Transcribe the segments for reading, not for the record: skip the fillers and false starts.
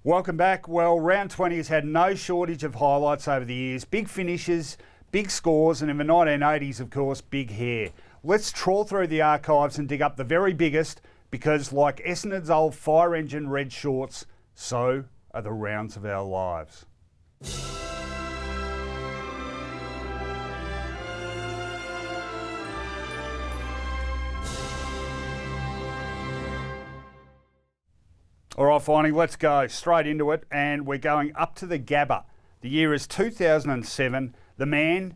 Welcome back. Well, round 20 has had no shortage of highlights over the years. Big finishes, big scores, and in the 1980s, of course, big hair. Let's trawl through the archives and dig up the very biggest, because like Essendon's old fire engine red shorts, so are the rounds of our lives. All right, Finey, let's go straight into it, and we're going up to the Gabba. The year is 2007. The man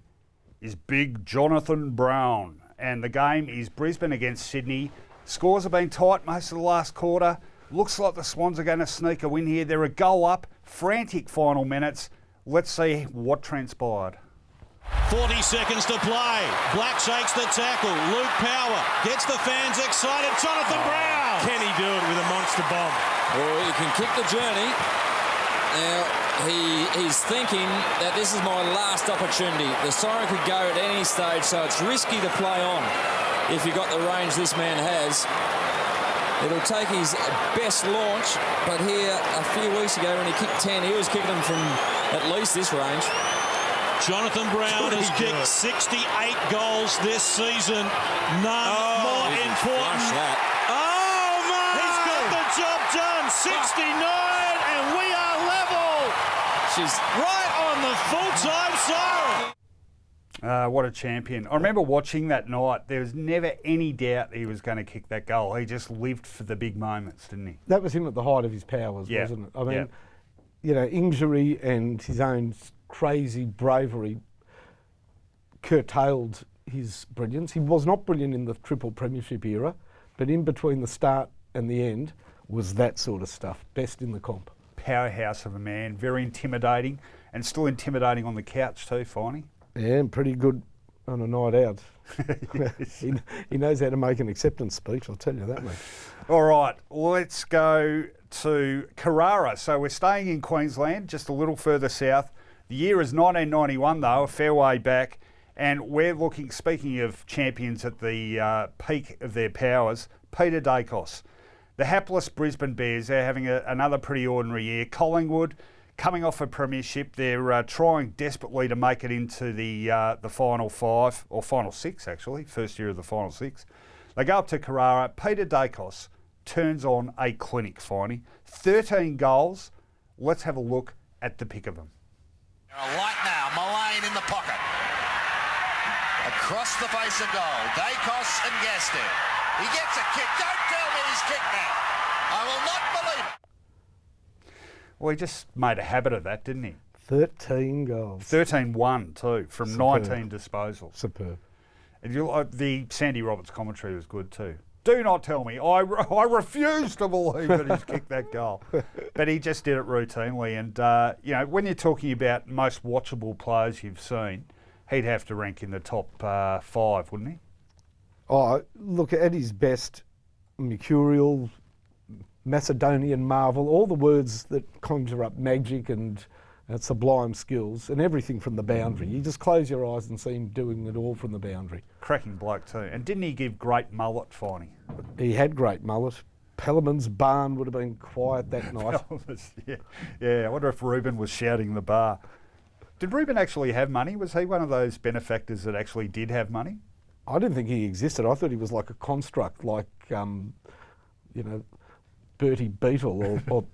is Big Jonathan Brown, and the game is Brisbane against Sydney. Scores have been tight most of the last quarter. Looks like the Swans are going to sneak a win here. They're a goal up, frantic final minutes. Let's see what transpired. 40 seconds to play. Black shakes the tackle. Luke Power gets the fans excited. Jonathan Brown. Can he do it with a monster bomb? Well, he can kick the journey. Now, he's thinking that this is my last opportunity. The siren could go at any stage, so it's risky to play on if you've got the range this man has. It'll take his best launch, but here a few weeks ago when he kicked 10, he was kicking them from at least this range. Jonathan Brown has kicked 68 goals this season. None more important. That. Oh, man! He's got the job done. 69, and we are level. She's right on the full-time siren. What a champion. I remember watching that night. There was never any doubt he was going to kick that goal. He just lived for the big moments, didn't he? That was him at the height of his powers, wasn't it? I mean, you know, injury and his own crazy bravery curtailed his brilliance. He was not brilliant in the triple premiership era, but in between the start and the end was that sort of stuff. Best in the comp. Powerhouse of a man, very intimidating, and still intimidating on the couch too, Finey. Yeah, and pretty good on a night out. He knows how to make an acceptance speech, I'll tell you that, mate. All right, let's go to Carrara. So we're staying in Queensland, just a little further south. The year is 1991 though, a fair way back, and we're looking, speaking of champions at the peak of their powers, Peter Dacos. The hapless Brisbane Bears, they're having another pretty ordinary year. Collingwood, coming off a premiership, they're trying desperately to make it into the final five, or final six actually, first year of the final six. They go up to Carrara. Peter Dacos turns on a clinic, Finey. 13 goals. Let's have a look at the pick of them. A light now, Mullane in the pocket. Across the face of goal, Dacos and Gaston. He gets a kick. Don't tell me he's kicked that. I will not believe it. Well, he just made a habit of that, didn't he? 13 goals. 13-1 too, from Superb. 19 disposals. Superb. And the Sandy Roberts commentary was good too. Do not tell me. I refuse to believe that he's kicked that goal. But he just did it routinely. And, you know, when you're talking about most watchable players you've seen, he'd have to rank in the top 5, wouldn't he? Oh, look, at his best, mercurial, Macedonian marvel, all the words that conjure up magic and sublime skills, and everything from the boundary. You just close your eyes and see him doing it all from the boundary. Cracking bloke too. And didn't he give great mullet, Finey? He had great mullet. Pellerman's barn would have been quiet that night. Yeah. I wonder if Reuben was shouting the bar. Did Reuben actually have money? Was he one of those benefactors that actually did have money? I didn't think he existed. I thought he was like a construct, like, you know, Bertie Beetle or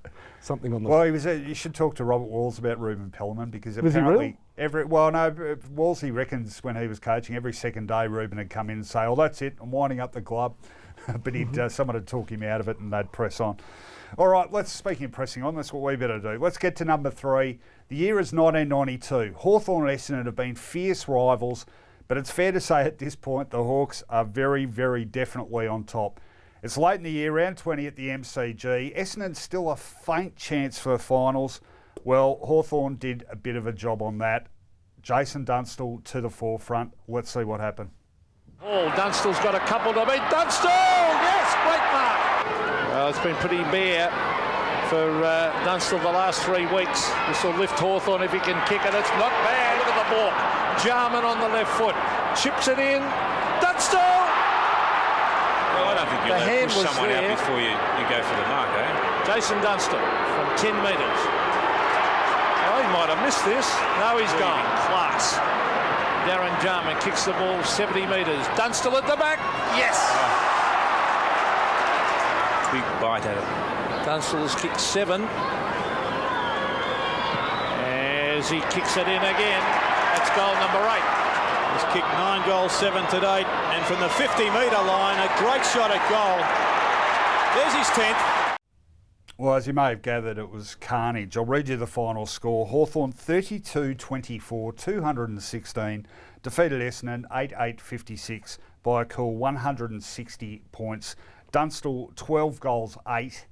something on the... Well, you should talk to Robert Walls about Reuben Pellerman, because Was apparently... he really? Wallsy reckons when he was coaching, every second day Reuben would come in and say, oh, that's it, I'm winding up the club. But someone would talk him out of it and they'd press on. All right, speaking of pressing on, that's what we better do. Let's get to number 3. The year is 1992. Hawthorn and Essendon have been fierce rivals, but it's fair to say at this point the Hawks are very, very definitely on top. It's late in the year, round 20 at the MCG. Essendon's still a faint chance for the finals. Well, Hawthorn did a bit of a job on that. Jason Dunstall to the forefront. Let's see what happened. Oh, Dunstall's got a couple to beat. Dunstall! Yes, great mark. Well, it's been pretty bare for Dunstall the last 3 weeks. This will lift Hawthorn if he can kick it. It's not bad. Look at the ball. Jarman on the left foot. Chips it in. Dunstall! Well, I don't think you'll push someone out before you go for the mark, eh? Jason Dunstall from 10 metres. might have missed this. No, he's gone. Class. Darren Jarman kicks the ball 70 metres. Dunstall at the back. Yes. Big bite at it. Dunstall's kicked 7. As he kicks it in again. That's goal number 8. He's kicked 9 goals, 7 to date, and from the 50-metre line, a great shot at goal. There's his 10th. Well, as you may have gathered, it was carnage. I'll read you the final score. Hawthorn 32-24, 216, defeated Essendon 8-8-56 by a cool 160 points. Dunstall 12 goals, 8.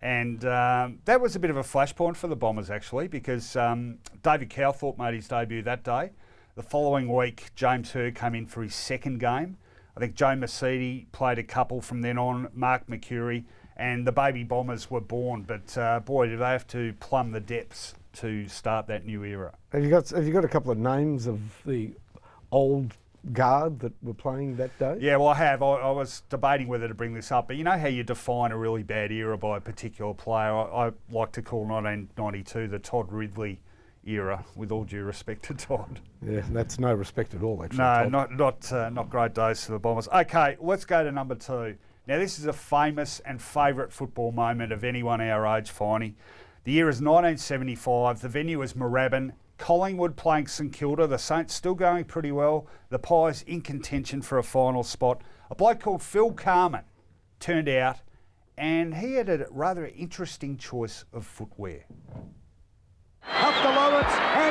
And that was a bit of a flashpoint for the Bombers, actually, because David Cowthorpe made his debut that day. The following week, James Hurd came in for his second game. I think Joe Mercedes played a couple from then on, Mark McCurry, and the baby Bombers were born. But boy, do they have to plumb the depths to start that new era. Have you got a couple of names of the old guard that were playing that day? Yeah, well, I have. I was debating whether to bring this up, but you know how you define a really bad era by a particular player? I like to call 1992 the Todd Ridley era, with all due respect to Todd. Yeah, that's no respect at all, actually. No, Todd. not great days for the Bombers. Okay, let's go to number 2. Now, this is a famous and favourite football moment of anyone our age, Finey. The year is 1975. The venue is Moorabbin. Collingwood playing St Kilda. The Saints still going pretty well. The Pies in contention for a final spot. A bloke called Phil Carman turned out, and he had a rather interesting choice of footwear.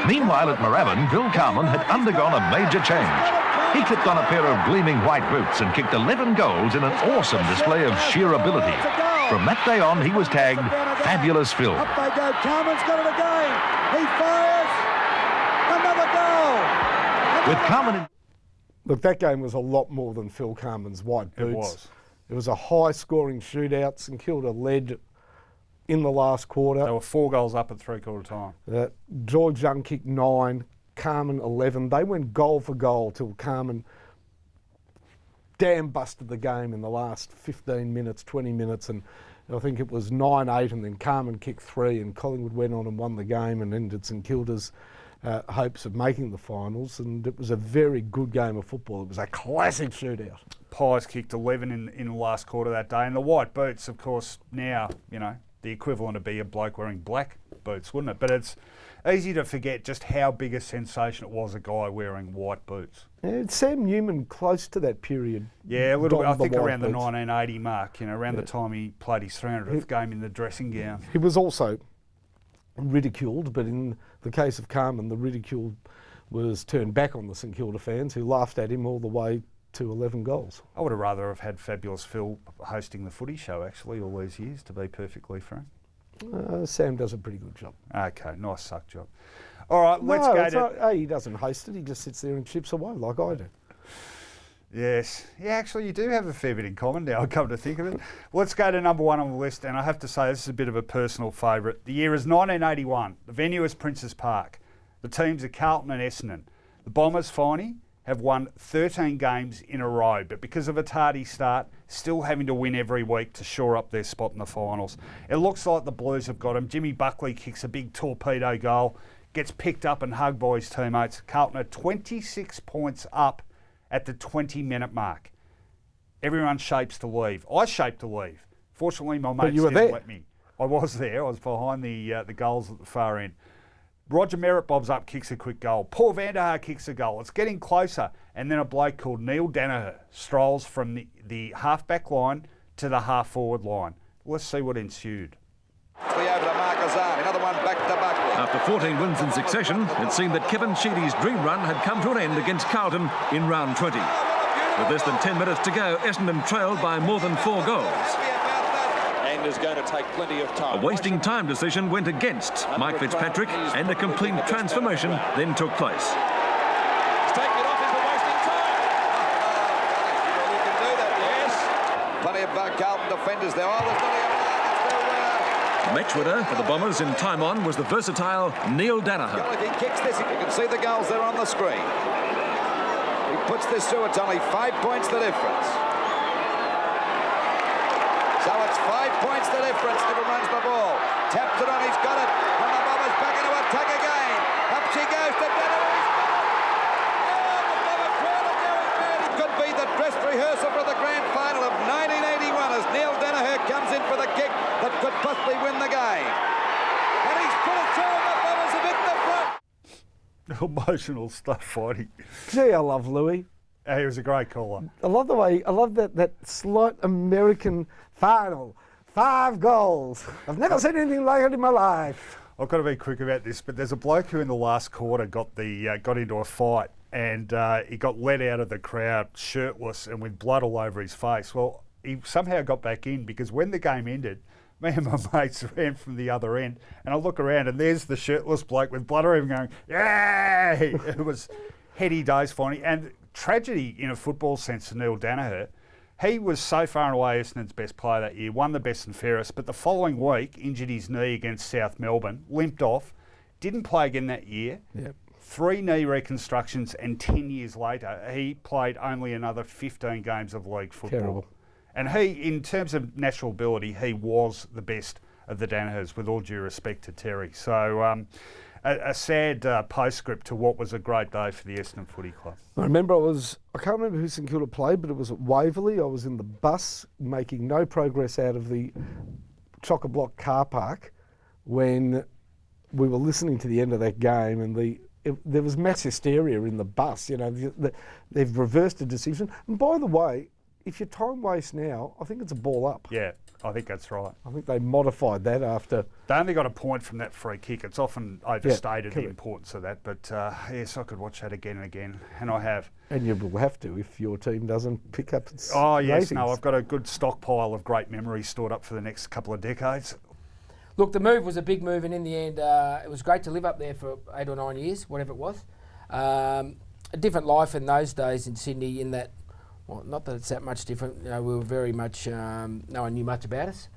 Meanwhile at Moorabbin, Phil Carman had undergone a major change. He clipped on a pair of gleaming white boots and kicked 11 goals in an awesome display of sheer ability. From that day on, he was tagged Fabulous Phil. Up they go. Carman's got it again. He fires. Another goal. With Carman in... Look, that game was a lot more than Phil Carman's white boots. It was. It was a high-scoring shootout. St Kilda led in the last quarter. They were 4 goals up at three-quarter time. George Young kicked 9, Carman 11. They went goal for goal till Carman damn busted the game in the last 15 minutes, 20 minutes, and I think it was 9-8, and then Carman kicked 3, and Collingwood went on and won the game and ended St Kilda's hopes of making the finals, and it was a very good game of football. It was a classic shootout. Pies kicked 11 in the last quarter that day, and the white boots, of course, now, you know, the equivalent would be a bloke wearing black boots, wouldn't it? But it's easy to forget just how big a sensation it was, a guy wearing white boots. Yeah, Sam Newman close to that period. Yeah, a little bit, I think around the boots. 1980 mark, you know, around the time he played his 300th game in the dressing gown. He was also ridiculed, but in the case of Carman, the ridicule was turned back on the St Kilda fans, who laughed at him all the way to 11 goals. I would have rather have had Fabulous Phil hosting the footy show, actually, all these years, to be perfectly frank. Sam does a pretty good job. Okay, nice suck job. All right, let's go to... He doesn't host it, he just sits there and chips away like I do. Yes. Yeah, actually, you do have a fair bit in common now, I've come to think of it. Let's go to number 1 on the list, and I have to say this is a bit of a personal favourite. The year is 1981. The venue is Princes Park. The teams are Carlton and Essendon. The Bombers, Finey, have won 13 games in a row, but because of a tardy start, still having to win every week to shore up their spot in the finals. It looks like the Blues have got him. Jimmy Buckley kicks a big torpedo goal, gets picked up and hugged by his teammates. Carlton are 26 points up at the 20-minute mark. Everyone shapes to leave. I shaped to leave. Fortunately, my mates didn't let me. I was there. I was behind the goals at the far end. Roger Merritt bobs up, kicks a quick goal. Paul Vanderhaar kicks a goal. It's getting closer. And then a bloke called Neil Danaher strolls from the half-back line to the half-forward line. Let's see what ensued. Over to Marquezan. Another one back to Buckley. After 14 wins in succession, it seemed that Kevin Sheedy's dream run had come to an end against Carlton in round 20. With less than 10 minutes to go, Essendon trailed by more than 4 goals. And is going to take plenty of time. A wasting time decision went against Mike Fitzpatrick, and a complete transformation then took place. He's taking it off into wasting time. You can do that, yes. Plenty of Carlton defenders there. Oh, there's plenty of Match winner for the Bombers in time on was the versatile Neil Danaher. If he kicks this, you can see the goals there on the screen. He puts this through, it's only 5 points the difference. So it's 5 points the difference. Never runs the ball. Taps it on, he's got it. And the Bombers goes back into attack again. Up she goes to Danaher. It could be the dress rehearsal for the grand final of 1981 as Neil Danaher comes in for the kick that could possibly win the game. And he's put it through and the Bombers have hit the front. Emotional stuff, Finey. Gee, I love Louis. He was a great caller. I love the way, I love that slight American final. 5 goals. I've never seen anything like it in my life. I've got to be quick about this, but there's a bloke who in the last quarter got into a fight and he got let out of the crowd shirtless and with blood all over his face. Well, he somehow got back in because when the game ended, me and my mates ran from the other end and I look around and there's the shirtless bloke with blood on him going, yay! It was heady days, Finey. And tragedy in a football sense to Neil Danaher. He was so far and away Essendon's best player that year, won the best and fairest, but the following week injured his knee against South Melbourne, limped off, didn't play again that year. Yep. 3 knee reconstructions and 10 years later, he played only another 15 games of league football. Terrible. And he, in terms of natural ability, he was the best of the Danahers, with all due respect to Terry. So a sad postscript to what was a great day for the Essendon Footy Club. I remember I can't remember who St Kilda played, but it was at Waverley. I was in the bus making no progress out of the chock-a-block car park when we were listening to the end of that game and there was mass hysteria in the bus. You know, they've reversed a decision. And by the way, if your time wastes now, I think it's a ball up. Yeah, I think that's right. I think they modified that after. They only got a point from that free kick. It's often overstated, the correct. importance of that. But yes, I could watch that again and again, and I have. And you will have to if your team doesn't pick up its yes, ratings. no, I've got a good stockpile of great memories stored up for the next couple of decades. Look, the move was a big move, and in the end, it was great to live up there for 8 or 9 years, whatever it was. A different life in those days in Sydney in that, well, not that it's that much different. You know, we were very much, no one knew much about us.